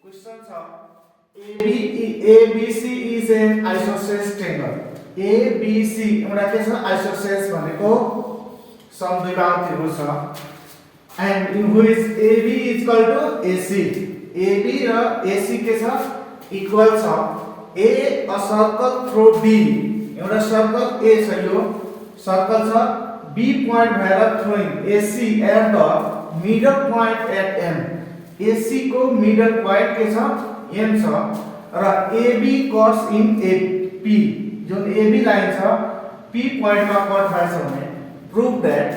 Question छ ABC is an isosceles triangle. ABC एउटा के छ isosceles भनेको समद्विबाहु त्रिभुज छ and in which AB is equal to AC. AB र AC के छ इक्वल छ A a circle through B. एउटा सर्कल A छ यो सर्कल छ B point भएर throwing AC at the middle point at M. AC को मिडल पॉइंट के छ M छ र AB कट्स इन AP जुन AB लाइन छ P पॉइंट मा कट भएछ भने proof that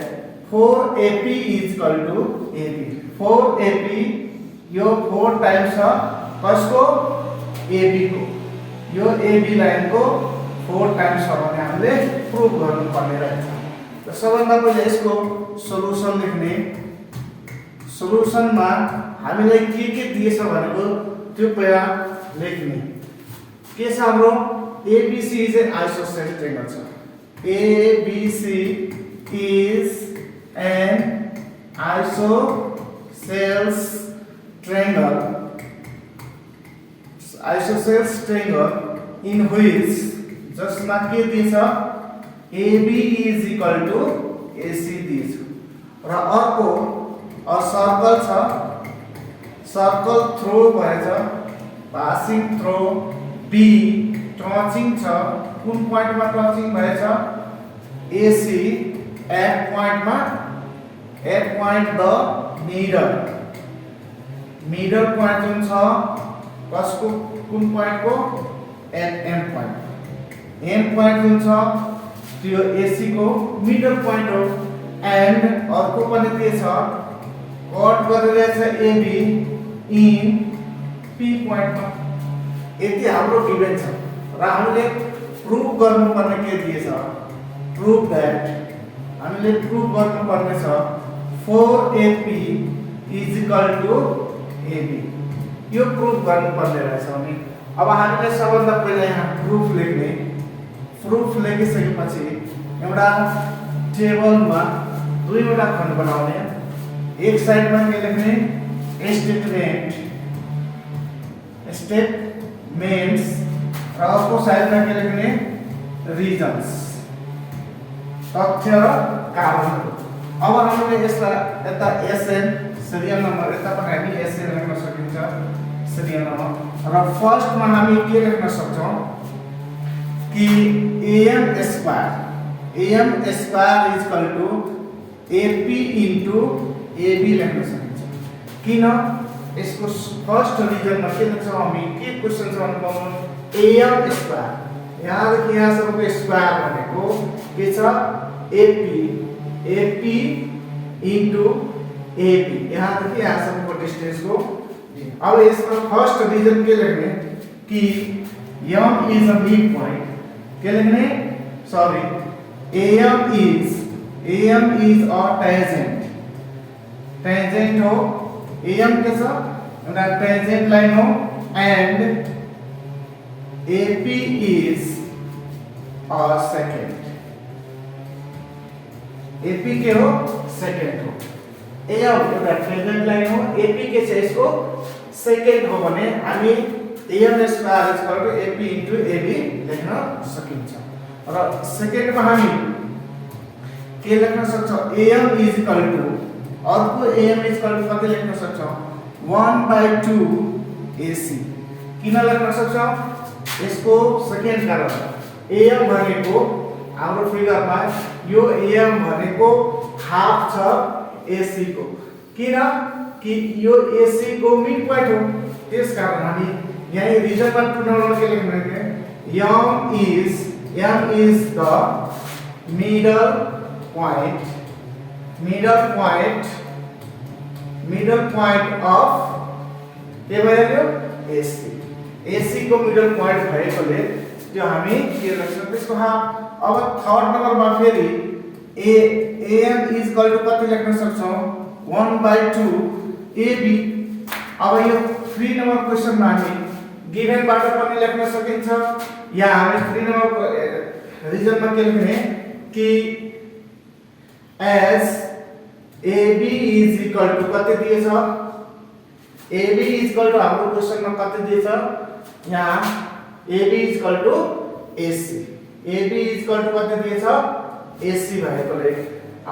4AP is equal to AB. 4AP यो 4 टाइम्स छ कसको AB को यो AB लाइन को 4 टाइम्स छ भने हामीले प्रूफ गर्नु पर्ने रहेछ। त सबभन्दा पहिले यसको सोलुसन लेख्ने सोलुसन मा हामीलाई के दिएछ भनेको त्यो पहिला लेख्ने के छ हाम्रो ABC is an isosceles triangle छ ABC is an isosceles triangle in which जसमा के दिएछ AB is equal to AC दिएछ र अर्को सर्कल छ सर्कल थ्रो भएछ पासिङ थ्रो B टचिङ छ कुन पॉइन्टमा टचिङ भएछ AC at point the middle point जुन छ कसको कुन पॉइन्टको एट M पॉइन्ट जुन छ त्यो AC को मिडल पॉइन्ट हो एन्ड अर्को पनि के छ कट गरिरहेछ AB इन P पॉइन्टमा यति हाम्रो गिभन छ र हामीले प्रूफ गर्नुपर्ने के दिएछ प्रूफ दैट हामीले प्रूफ गर्नुपर्ने छ 4AP is equal to AB यो प्रूफ गर्नुपर्ने रहेछ अनि अब हामीले सबभन्दा पहिला यहाँ प्रूफ लेख्ने प्रूफ लेखिसकेपछि एउटा टेबलमा दुईवटा खण्ड बनाउने एक साइडमा के लेख्ने स्टेटमेन्ट्स र अर्को साइडमा के लेख्ने रिजन्स तथ्य र कारणहरु। अब हामीले यसलाई यता SN सिरियल नम्बर यता पनि हामी SN लेख्न सकिन्छ सिरियल नम्बर र फर्स्टमा हामी के लेख्न सक्छौं कि AM square is equal to AP into AB लेख्न सकिन्छ किन यसको फर्स्ट रिजनमा के लेख्छौं हामी के क्वेशन छ भन्नु AM स्क्वायर यहाँ देखि यहाँसम्मको स्क्वायर भनेको के छ AP into AB यहाँ देखि यहाँसम्मको डिस्टेन्स को अब यसमा फर्स्ट रिजन के लेख्ने कि M is a mid point के लेख्ने sorry AM is a tangent हो AM के छ एउटा tangent लाइन हो and AP is a secant AP के हो सेकेन्ड हो AM एउटा tangent लाइन हो AP के छ यसको सेकेन्ड हो भने हामी AM square is equal to AP into AB लेख्न सकिन्छ र सेकेन्डमा हामी के लेख्न सक्छौं AM इज इक्वल टु अर्को AM इज इक्वल टु कति लेख्न सक्छौं 1/2 AC किन लेख्न सक्छौं यसको सेकेन्ड कारण AM भनेको हाम्रो फिगरमा यो AM भनेको हाफ छ AC को किन कि यो AC को मिड पॉइंट हो त्यसकारण हामी यहाँ रिजनमा 2 नम्बर के लेख्ने के M is the middle point of के भयो AC को मिडल पॉइंट भएकोले त्यो हामी के लेख्छौं त्यसको हाफ। अब थर्ड नम्बरमा फेरि AM इज इक्वल टु कति लेख्न सक्छौं 1/2 AB। अब यो 3 नम्बर क्वेशनमा हामी गिवन बाट पनि लेख्न सकिन्छ या हामी 3 नम्बर रिजनमा के लेख्ने कि as AB is equal to कति दिएछ AB इक्वल टु हाम्रो क्वेशनमा कति दिएछ यहाँ AB equal to AC AB equal to कति दिएछ AC भएकोले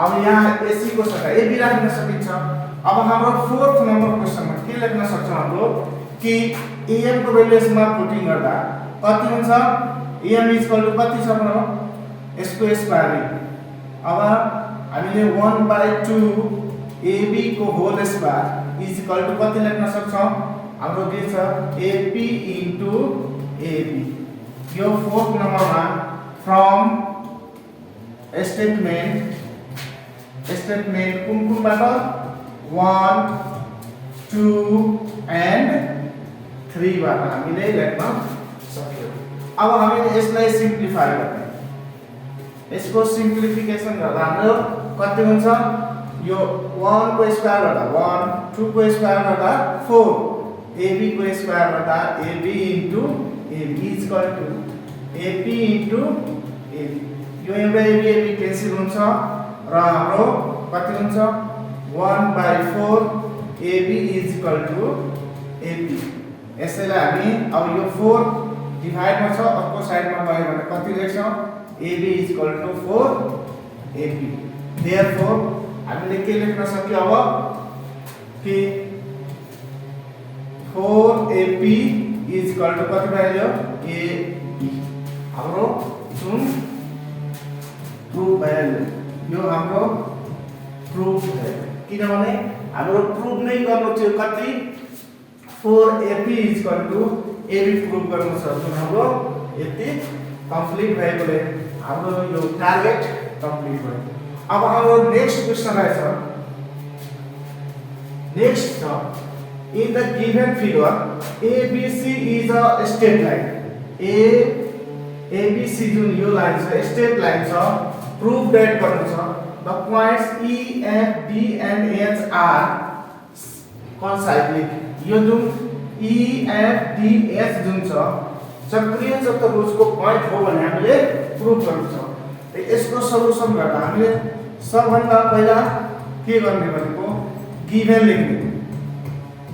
अब यहाँ AC को सट्टा AB राख्न सकिन्छ अब हाम्रो फोर्थ नम्बर क्वेशनमा के लेख्न सक्छौं हाम्रो कि AM को भ्यालु यसमा पुटिङ गर्दा कति हुन्छ AM इक्वल टु कति छ भनौं यसको स्क्वायरिङ अब हामीले 1/2 AB को whole square is equal to कति लेख्न सक्छौं हाम्रो दिन्छ AP इन्टु AB यो फोर्थ नम्बरमा फ्रम स्टेटमेन्ट कुन कुनबाट 1 2 and 3 बाट हामीले लेख्न सक्यौं अब हामीले यसलाई सिम्प्लिफाई गर्ने यसको सिम्प्लिफिकेसन गर्दा हाम्रो कति हुन्छ यो 1 को स्क्वायर गर्दा 1 2 को स्क्वायर गर्दा 4 AB को स्क्वायर गर्दा AB into AB is equal to AP into AB यो एउटा AB क्यान्सल हुन्छ र हाम्रो कति हुन्छ 1/4 AB is equal to AP यसैलाई हामी अब यो 4 डिभाइड मा छ अर्को साइडमा गयो भने कति लेख्छौं AB is equal to 4 AP therefore हामीले के लेख्न सक्यो अब कि 4AP इज इक्वल टु कति भ्यालु AB हाम्रो जुन प्रुफ भ्यालु यो हाम्रो प्रुफ है किनभने हाम्रो प्रुफ नै गर्नु थियो कति 4AP is equal to AB proof गर्नु छ जुन हाम्रो यति कम्प्लिट भएकोले हाम्रो यो टार्गेट कम्प्लिट भयो अब हाम्रो नेक्स्ट क्वेशन रहेछ नेक्स्ट छ in the given figure ABC is a straight line ABC जुन यो लाइन छ स्ट्रेट लाइन छ प्रुफ दैट गर्नु छ the points E F D and H are concyclic यो जुन E F D H जुन छ चक्रीय चतुर्भुजको पॉइंट हो भने हामीले प्रुफ गर्नु छ यसको सल्युसन गर्दा हामीले सबभन्दा पहिला के गर्ने भनेको गिभन लेख्ने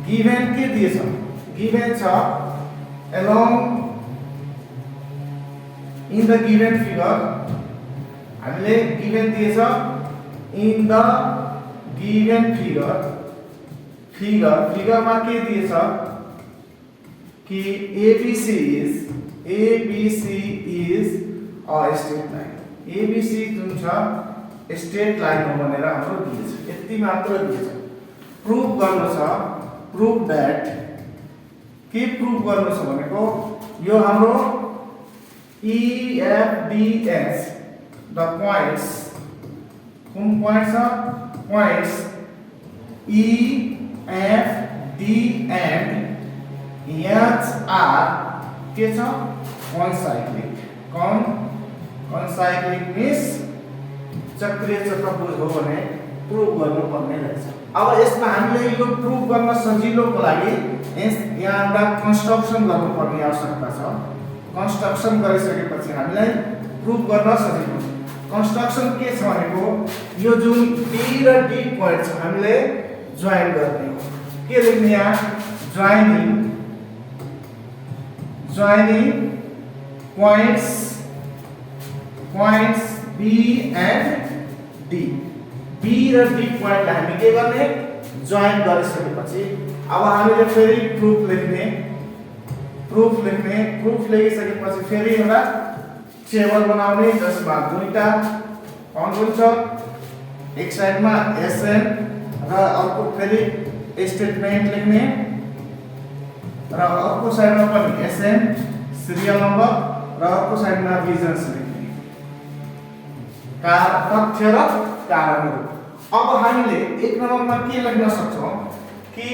गिभन के दिएछ गिभन छ along in the given figure हामीले गिभन दिएछ in the given figure मा के दिएछ कि ABC is a straight line ABC जुन छ स्ट्रेट लाइन हो भनेर हाम्रो दिएछ यति मात्र दिएछ प्रुफ गर्नु छ प्रुफ दैट के प्रुफ गर्नु छ भनेको यो हाम्रो E F D H the points कुन पॉइंट छ points E F D and H are के छ concyclic means चक्रीय चतुर्भुज हो भने प्रुफ गर्नुपर्ने रहेछ अब यसमा हामीले यो प्रुफ गर्न सजिलोको लागि यहाँ एउटा कन्स्ट्रक्सन गर्नुपर्ने आवश्यकता छ कन्स्ट्रक्सन गरिसकेपछि हामीलाई प्रुफ गर्न सजिलो कन्स्ट्रक्सन के छ भनेको यो जुन B र D पोइन्ट छ हामीले जोइन गर्ने हो के लेख्ने यहाँ joining points B and D B र D पोइन्ट हामी के गर्ने जोइन गरिसकेपछि अब हामीले फेरि प्रुफ लेखिसकेपछि फेरि एउटा टेबल बनाउने जसमा दुईटा कौन हुन्छ एक साइडमा SN र अर्को फेरि स्टेटमेन्ट लेख्ने र अर्को साइडमा पनि SN सिरियल नम्बर र अर्को साइडमा रीजन्स लेख्ने तथ्य र कारणहरू अब हामीले एक नम्बरमा के लेख्न सक्छौं कि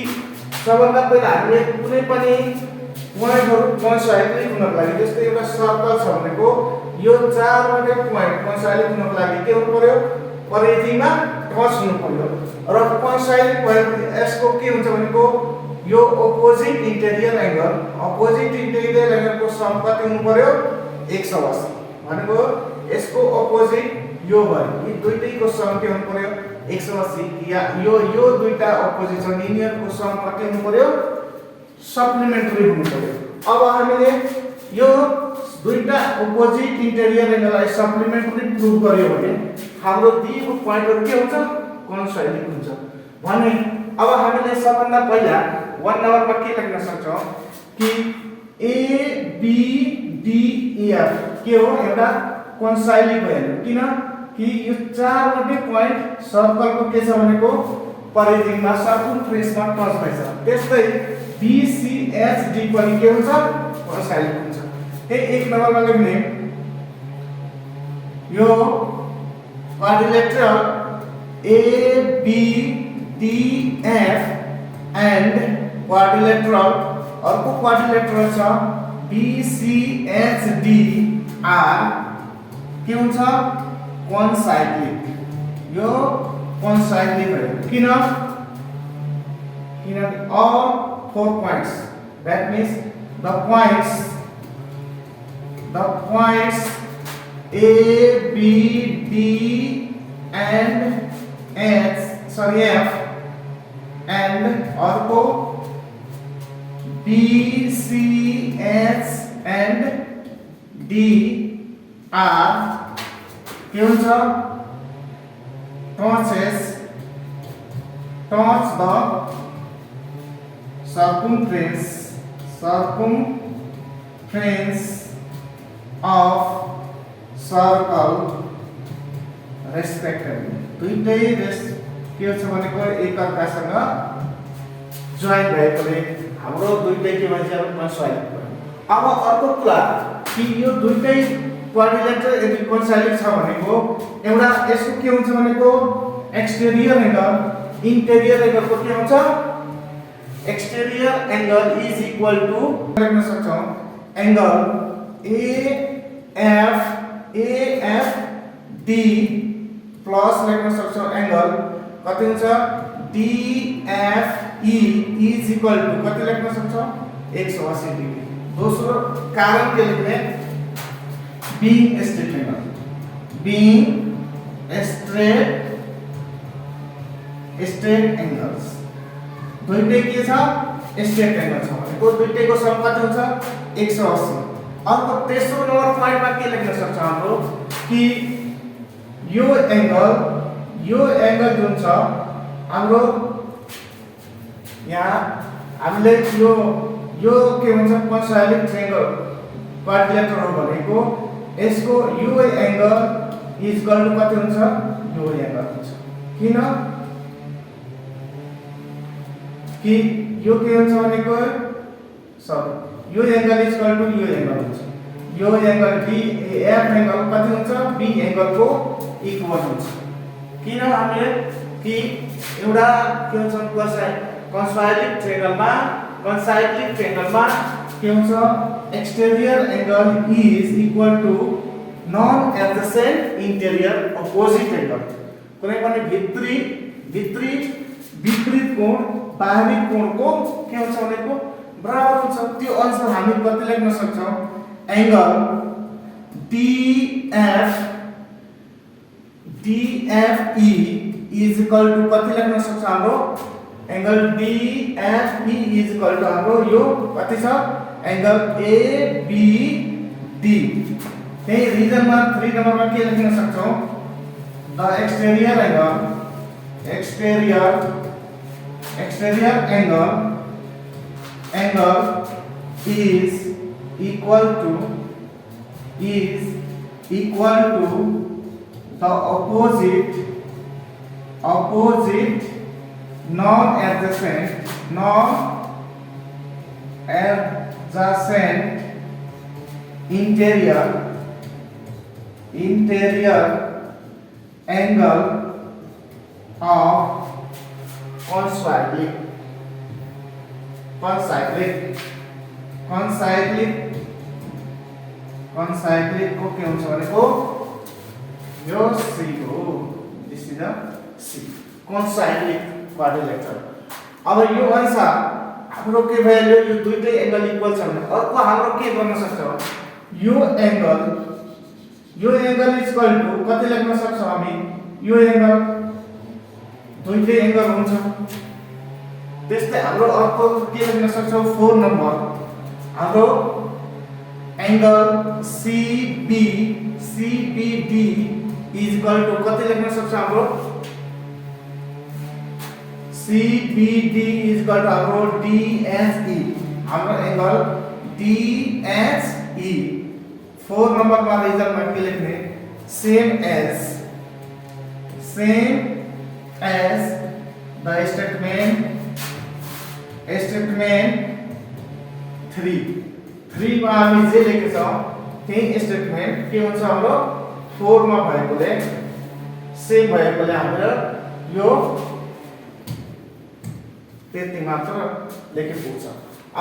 सबभन्दा पहिला हामीले कुनै पनि पोइन्टहरु कन्साइक्लिक हुनको लागि जस्तै एउटा सर्कल छ भनेको यो चारवटा पोइन्ट कन्साइक्लिक हुनको लागि के हुनु पर्यो परिधिमा टच हुनु पर्यो र कन्साइक्लिक भएपछि यसको के हुन्छ भनेको यो अपोजिट इन्टेरियर एंगलको सम कति हुनु पर्यो 180 भनेको यसको अपोजिट यो भयो यी दुईटैको सम के हुनु पर्यो 180 या यो दुईटा अपोजिट छ लिनियरको सम कति हुनु पर्यो सप्लिमेन्टरी हुनु पर्यो। अब हामीले यो दुईटा अपोजिट इंटेरियर एंगललाई सप्लिमेन्टरी प्रुभ गर्यो भने हाम्रो दिएको पोइन्टहरु के हुन्छ कोइन्साइडिङ हुन्छ भने अब हामीले सबभन्दा पहिला 1 नम्बरमा के लेख्न सक्छौं कि ए बी डी एफ के हो एउटा कोइन्साइडिङ भयो किन कि यो चारवटै पोइन्ट सर्कलको के छ भनेको परिधिमा सर्कमफ्रेन्समा टच भइछ। त्यस्तै बी सी एच डी पनि के हुन्छ कोइन्साइडिङ हुन्छ। त्यही 1 नम्बरमा लेख्ने यो quadrilateral A B D F and quadrilateral अर्को क्वाड्रिलेटरल छ बी सी एच डी आर के हुन्छ कोइन्साइडिङ। यो कोइन्साइडिङ भयो किन all 4 points that means the points A B D and F and अर्को B C H and D are के हुन्छ touch the circumference of circle respectively। दुईटै के छ भनेको एकअर्कासँग जोइन भएकोले हाम्रो दुईटै के भन्छ कोइन्साइडिङ भयो। अब अर्को कुरा कि यो दुईटै क्वाड्रिलेटरल यदि कोइन्साइडिङ छ भनेको एउटा यसको के हुन्छ भनेको एक्सटेरियर एंगल इंटेरियर एंगल को के हुन्छ exterior angle is equal to लेख्न सक्छौं एंगल एएफ डी प्लस लेख्न सक्छौं एंगल कति हुन्छ डीएफई इज इक्वल टु कति लेख्न सक्छौं 180 डिग्री। दोस्रो कारण के लेख्ने बीइंग स्ट्रेट एंगल्स दुईटै के छ स्ट्रेट एंगल छ भनेको दुईटैको सम कति हुन्छ 180। अर्को तेस्रो नम्बर पोइन्टमा के लेख्न सक्छ हाम्रो कि यो एंगल जुन छ हाम्रो यहाँ हामीले यो के हुन्छ कोइन्साइडिङ ट्रायंगल क्वाड्रिलेटरल हो भनेको यसको यो एंगल इज इक्वल टु कति हुन्छ यो एंगल हुन्छ किन कि यो के हुन्छ भनेको सरी यो एंगल इज इक्वल टु यो एंगल हुन्छ यो एंगल डी एफ एंगल कति हुन्छ बी एंगल को इक्वल हुन्छ किन हामीले कि एउटा के हुन्छ कोइन्साइडिङ ट्रायंगलमा के हुन्छ exterior angle is equal to non adjacent interior opposite angle कुनै पनि भित्री विपरीत कोण बाहिरी कोणको के हुन्छ भनेको बराबर हुन्छ। त्यो अनुसार हामी कति लेख्न सक्छौं angle DFE is equal to कति लेख्न सक्छ हाम्रो angle DFE is equal to हाम्रो यो कति छ एंगल ABD। त्यही रिजनमा 3 नम्बरमा के लेख्न सक्छौं the exterior angle is equal to the opposite non-adjacent interior angle of concyclic को के हुन्छ भनेको यो C हो this is the C concyclic quadrilateral। अब यो अनुसार हाम्रो के भ्यालु यो दुईटै एंगल इक्वल छ भने अर्को हाम्रो के गर्न सक्छ यो एंगल इज इक्वल टु कति लेख्न सक्छौं हामी यो एंगल दुईटै एंगल हुन्छ त्यस्तै हाम्रो अर्को के लेख्न सक्छौं 4 नम्बर हाम्रो angle CBD is equal to कति लेख्न सक्छ हाम्रो CBD इज इक्वल टु हाम्रो DHE हाम्रो एंगल DHE 4 नंबर मा रिजल्ट में के लिखने सेम एज द स्टेटमेंट 3 मा हामी जे लेखेको छौं त्यही स्टेटमेंट के हुन्छ हाम्रो 4 मा भएकोले सेम भएकोले हाम्रो यो त्यति मात्र लेखेको छ।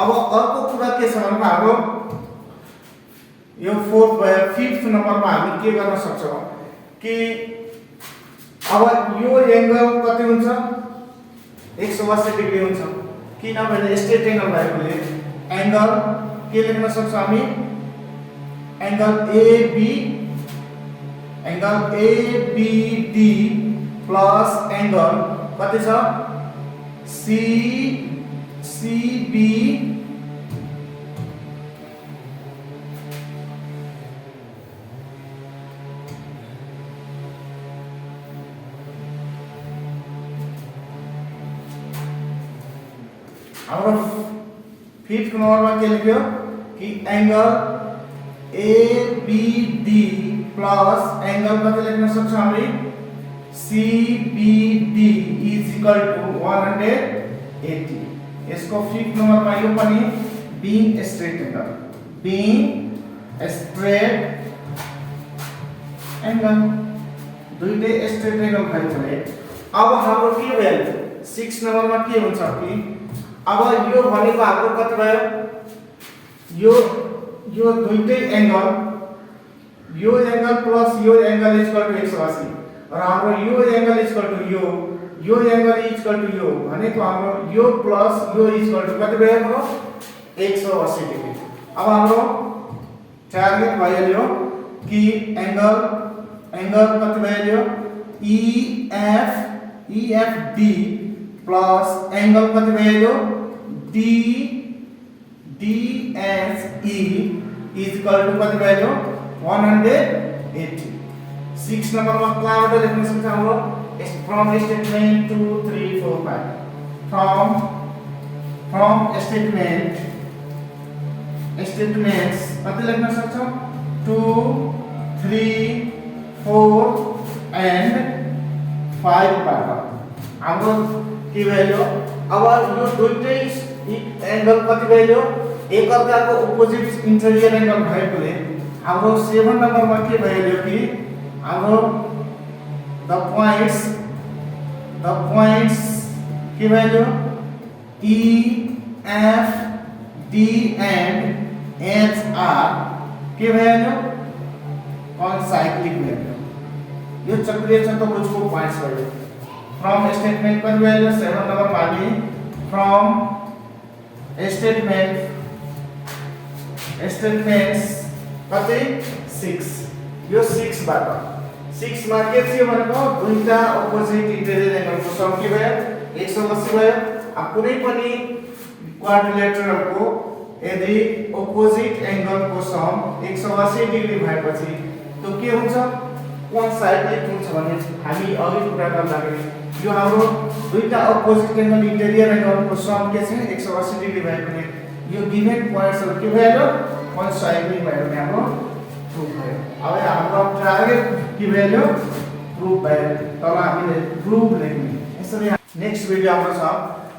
अब अर्को कुरा के छ भने हाम्रो यो 5th नंबर में हामी के गर्न सक्छौं कि अब यो एंगल कति हुन्छ 180 डिग्री हुन्छ किनभने स्ट्रेट एंगल भएकोले एंगल के लेख्न सक्छौं हामी एंगल ABD प्लस एंगल कति छ CB हाम्रो 5th नंबर में क्या लिखियो कि एंगल ABD प्लस एंगल कति लेख्न सक्छौं हामी CBD इज इक्वल टु 180 यसको 5th नंबर में यो पनि बीइङ स्ट्रेट एंगल दुईटै स्ट्रेट एंगल भएकोले अब हाम्रो के भयो 6 नंबर में के हुन्छ कि अब यो भनेको हाम्रो कति भयो यो दुईटै एंगल यो एंगल प्लस यो एंगल इज इक्वल टु 180 र हाम्रो यो एंगल इज इक्वल टु यो एंगल इज इक्वल टु यो भनेको हाम्रो यो प्लस यो इज इक्वल टु कति भयो हाम्रो 180 डिग्री। अब हाम्रो टार्गेट भयो कि एंगल कति भयो EFD प्लस एंगल कति भयो DHE इज इक्वल टु कति भयो 180। 6 नंबर में क्लाउड लेख्न सक्छ हाम्रो फ्रम स्टेटमेंट 2 3 4 5 फ्रम स्टेटमेंट्स कति लेख्न सक्छौं 2 3 4 एंड 5 बाट हाम्रो के भयो अब यो दुईटै एंगल कति भयो एक अर्काको अपोजिट इंटीरियर एंगल भएकोले हाम्रो 7 नंबर में के भयो कि हाम्रो द पॉइंट्स के भयो EFD and HR के भयो कॉन्साइक्लिक भयो यो चक्रीय चतुर्भुजको पॉइंट्स भयो फ्रम स्टेटमेंट कति भयो 7 नंबर पानी फ्रम स्टेटमेंट्स कति 6 यो 6 बाट 6 मा के थियो भनेको दुईटा अपोजिट इंटीरियर एंगलको सम के भयो 180 भयो। अब कुनै पनि क्वाड्रिलेटरल को यदि अपोजिट एंगल को सम 180 डिग्री भएपछि त्यो के हुन्छ कॉन्साइक्लिक हुन्छ भन्ने हामी अघि कुरा गर्दाखेरि यो हाम्रो दुईटा अपोजिट एंगल इंटीरियर एंगल को सम के छ 180 डिग्री भएकोले यो गिवन पॉइंट्सहरु के भयो कॉन्साइक्लिक भयो हाम्रो प्रूफ भयो। अब हाम्रो टार्गेट के भयो प्रूफ भयो तल हामीले प्रूफ लेख्ने यसरी। नेक्स्ट भिडियो हाम्रो छ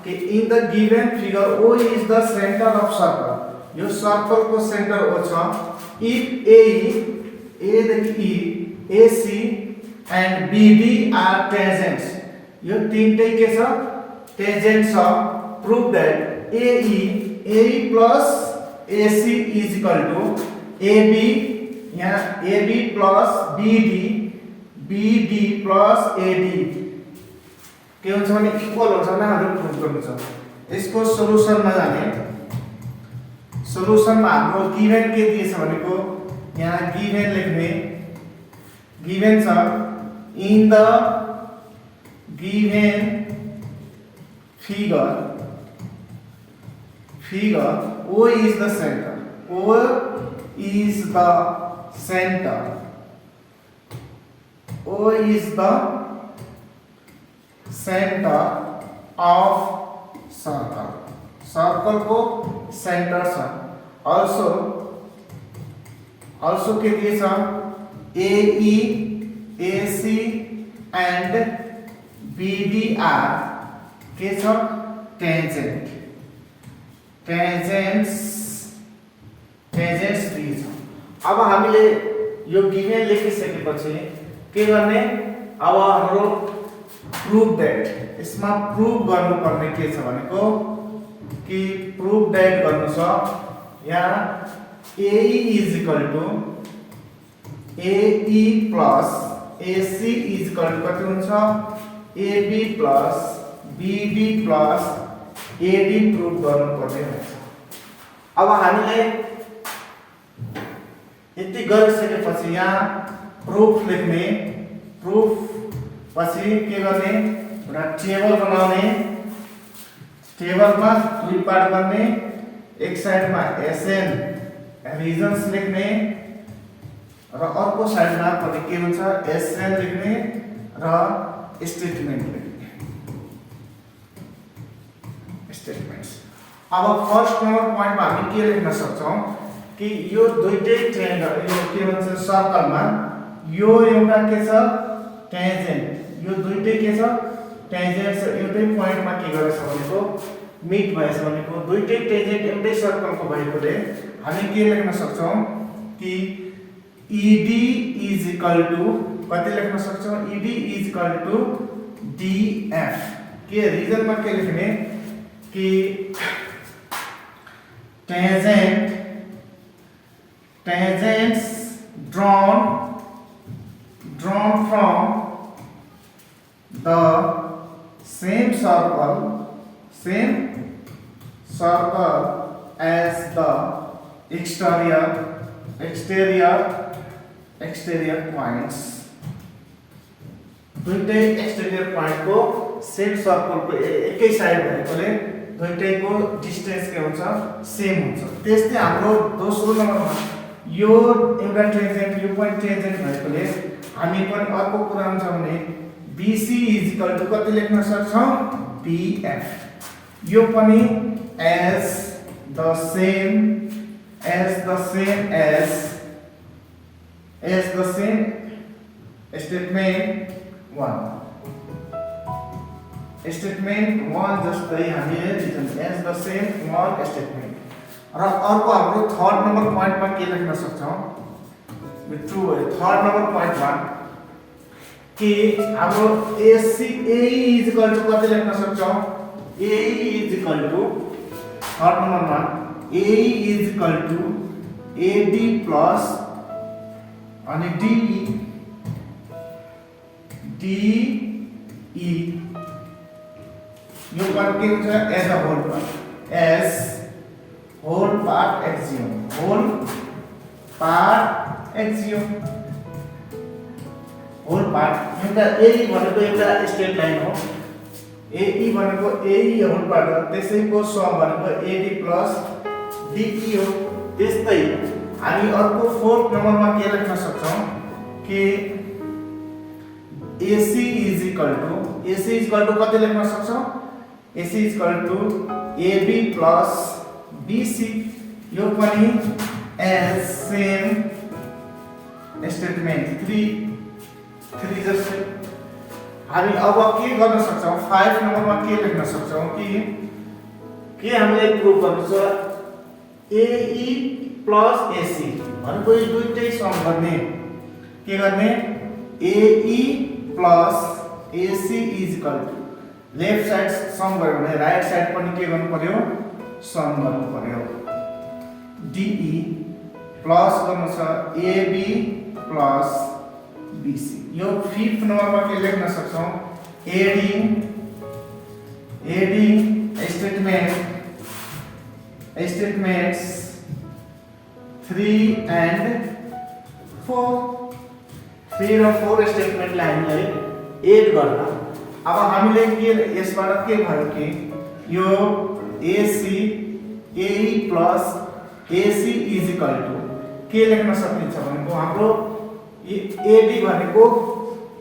कि in the given figure O is the center of circle यो सर्कल को सेंटर O छ if A देखि AC and BD are tangents यो तीनटै के छ tangent छ prove that AE plus AC is equal to AB यहाँ AB plus BD plus AD के हुन्छ भने इक्वल हुन्छ भने हामीले प्रुफ गर्नु छ। यसको सोलुसन मा जाने सोलुसन मा हाम्रो गिवन के दिएछ भनेको यहाँ गिवन लेख्ने गिवन छ in the given figure O is the center. O is the center. O is the center of circle. Circle को center छ. Also के दिए छ AE, AC and BD are के छ tangent. Tangents दिए छ. अब हामीले यो गिभन लेखिसकेपछि के गर्ने? अब हाम्रो प्रूफ दैट, यसमा प्रूफ गर्नुपर्ने के छ भनेको कि प्रूफ दैट गर्नु छ. यहाँ AE is equal to AE plus AC is equal to कति हुन्छ? AB plus BD plus AD proof गर्नुपर्ने हुन्छ. अब हामीले यति गरिसकेपछि यहाँ प्रूफ लेख्ने. प्रूफ पछि के गर्ने? एउटा टेबल बनाउने. टेबलमा दुई पार्ट गर्ने. एक साइडमा SN रिजन्स लेख्ने र अर्को साइडमा पनि के हुन्छ? SN लेख्ने र स्टेटमेन्ट लेख्ने. स्टेटमेन्ट्स. अब फर्स्ट नम्बर पोइन्टमा हामी के लेख्न सक्छौं कि यो दुईटै ट्रायंगल, यो के भन्छ सर्कलमा यो एउटा के छ? टेन्जेन्ट. यो दुईटै के छ? टेन्जेन्ट छ. एउटै पोइन्टमा के गरेछ भनेको मिट भएछ भनेको दुईटै टेन्जेन्ट एउटै सर्कलको भएकोले हामी के लेख्न सक्छौं कि ED is equal to कति लेख्न सक्छौं? ED is equal to DF. के रिजनमा के लेख्ने कि tangents drawn from the same circle as the exterior points. दुईटै एक्सटेरियर पोइन्ट को सेम सर्कल को एकै साइड भएकोले दुईटैको डिस्टेन्स के हुन्छ? सेम हुन्छ. त्यस्तै हाम्रो दोस्रो नम्बरमा यो एउटा टेन्जेन्ट, यो पनि टेन्जेन्ट भएकोले हामी पनि अर्को कुरा हुन्छ भने BC is equal to कति लेख्न सक्छौं? BF. यो पनि as the same as statement 1. Statement 1 जस्तै हामीले लिन्छौं as the same one statement. र अर्को हाम्रो थर्ड नम्बर पोइन्टमा के लेख्न सक्छौं? ट्रु हो. थर्ड नम्बर पोइन्टमा कि हाम्रो AE is equal to कति लेख्न सक्छौं? AE is equal to third नम्बरमा AE is equal to AD plus अनि DE यो पार्ट के हुन्छ? As a whole part. As whole part axiom. Whole part axiom. Whole part एउटा AE भनेको एउटा स्ट्रेट लाइन हो. AE भनेको AE होल पार्ट हो. त्यसैको सम भनेको AD प्लस DE हो. त्यस्तै हामी अर्को फोर्थ नम्बरमा के लेख्न सक्छौं कि AC is equal to कति लेख्न सक्छौं? AC is equal to AB plus BC. यो पनि as same statement 3 जस्तै. हामी अब के गर्न सक्छौं? 5 नम्बरमा के लेख्न सक्छौं कि हामीले प्रुफ गर्नु छ AE plus AC भनेको यो दुईटै सम गर्ने. के गर्ने? AE plus AC is equal to left side sum गर्यो भने राइट साइड पनि के गर्नु पर्यो? सम गर्नु पर्यो. DE प्लस गर्नु छ AB plus BC. यो फिफ्थ नम्बरमा के लेख्न सक्छौं? AD statements 3 and 4. 3 र 4 स्टेटमेन्टलाई हामीले एड गर्न. अब हामीले के यसबाट के भयो कि यो AC AE plus AC is equal to के लेख्न सकिन्छ भनेको हाम्रो AD भनेको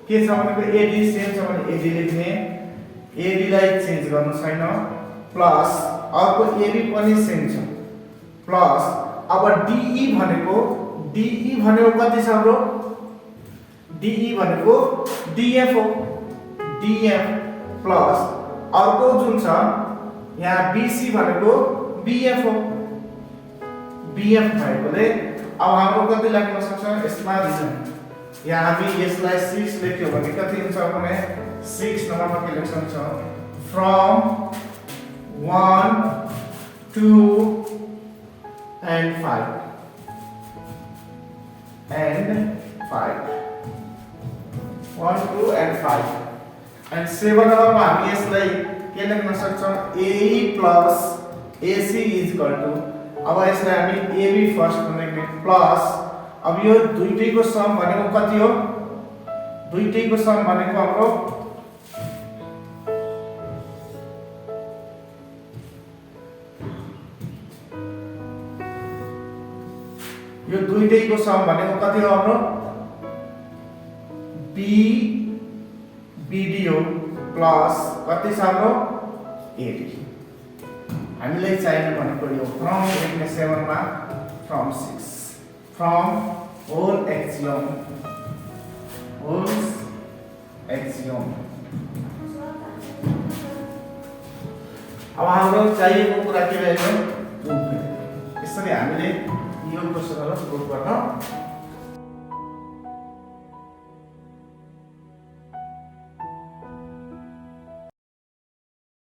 के छ भनेको AD सेम छ भने AD लेख्ने, AD लाई चेन्ज गर्नु छैन, प्लस अर्को AB पनि सेम छ, प्लस अब DE भनेको कति छ हाम्रो DE भनेको DF हो, DF प्लस अर्को जुन छ यहाँ BC भनेको BF हो, BF भएकोले अब हाम्रो कति लाग्न सक्छ यसमा रिजन यहाँ हामी यसलाई 6 लेख्यो भने कति हुन्छ भने 6 नम्बरमा के लेख्न सक्छ फ्रम 1 2 and 5 1 2 and 5 and 7 नम्बरमा हामी यसलाई के लेख्न सक्छौं AE plus AC is equal to अब यसलाई हामी AB फर्स्ट लेख्ने प्लस अब यो दुईटैको सम भनेको कति हो दुईटैको सम भनेको हाम्रो यो दुईटैको सम भनेको कति हो हाम्रो BD हो प्लस कति छ हाम्रो AD हामीलाई चाहिने भनेको यो फ्रम लेख्ने 7 मा फ्रम 6 फ्रम होल एक्सियम अब हाम्रो चाहिएको कुरा के रहेछ यसरी हामीले यो क्वेशनहरु प्रुभ गर्न